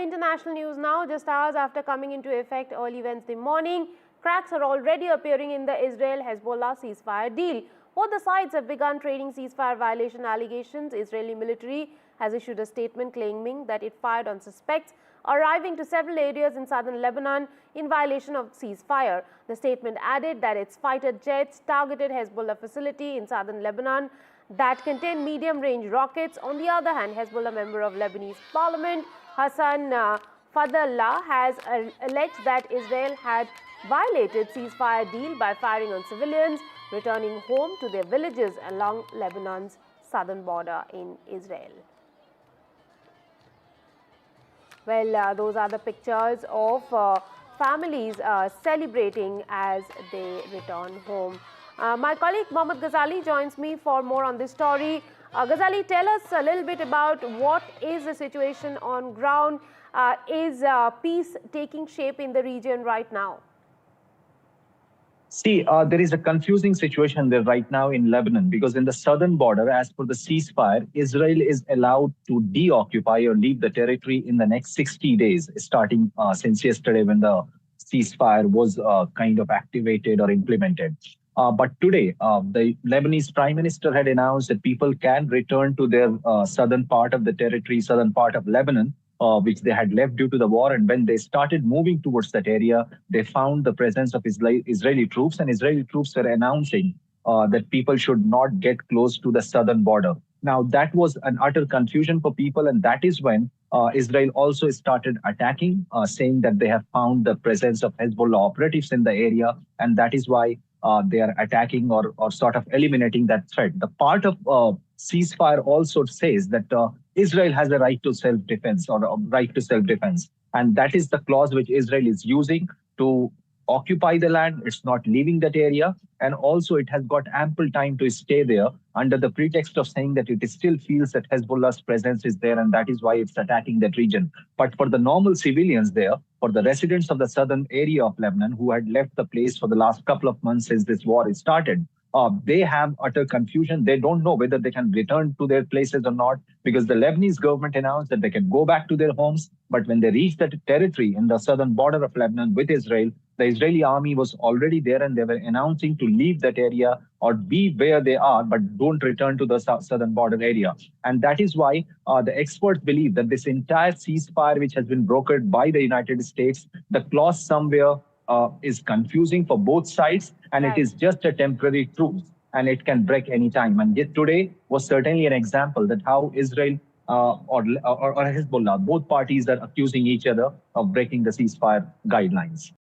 International news now. Just hours after coming into effect early Wednesday morning, cracks are already appearing in the Israel-Hezbollah ceasefire deal. Both the sides have begun trading ceasefire violation allegations. Israeli military has issued a statement claiming that it fired on suspects arriving to several areas in southern Lebanon in violation of ceasefire. The statement added that its fighter jets targeted Hezbollah facility in southern Lebanon that contained medium-range rockets. On the other hand, Hezbollah member of Lebanese parliament Hassan Fadlallah has alleged that Israel had violated ceasefire deal by firing on civilians returning home to their villages along Lebanon's southern border in Israel. Well, those are the pictures of families celebrating as they return home. My colleague Mohammad Ghazali joins me for more on this story. Ghazali, tell us a little bit about what is the situation on ground. Is peace taking shape in the region right now? See, there is a confusing situation there right now in Lebanon, because in the southern border, as per the ceasefire, Israel is allowed to deoccupy or leave the territory in the next 60 days, starting since yesterday when the ceasefire was kind of activated or implemented. But today, the Lebanese Prime Minister had announced that people can return to their southern part of the territory, southern part of Lebanon, which they had left due to the war. And when they started moving towards that area, they found the presence of Israeli troops, and Israeli troops were announcing that people should not get close to the southern border. Now, that was an utter confusion for people, and that is when Israel also started attacking, saying that they have found the presence of Hezbollah operatives in the area, and that is why they are attacking or sort of eliminating that threat. The part of ceasefire also says that Israel has a right to self-defense or a right to self-defense. And that is the clause which Israel is using to occupy the land. It's not leaving that area. And also it has got ample time to stay there under the pretext of saying that it still feels that Hezbollah's presence is there, and that is why it's attacking that region. But for the normal civilians there, for the residents of the southern area of Lebanon who had left the place for the last couple of months since this war started, they have utter confusion. They don't know whether they can return to their places or not, because the Lebanese government announced that they can go back to their homes. But when they reach that territory in the southern border of Lebanon with Israel, the Israeli army was already there, and they were announcing to leave that area or be where they are, but don't return to the southern border area. And that is why the experts believe that this entire ceasefire, which has been brokered by the United States, the clause somewhere is confusing for both sides, and it is just a temporary truce, and it can break any time. And yet today was certainly an example that how Israel or Hezbollah, both parties are accusing each other of breaking the ceasefire guidelines.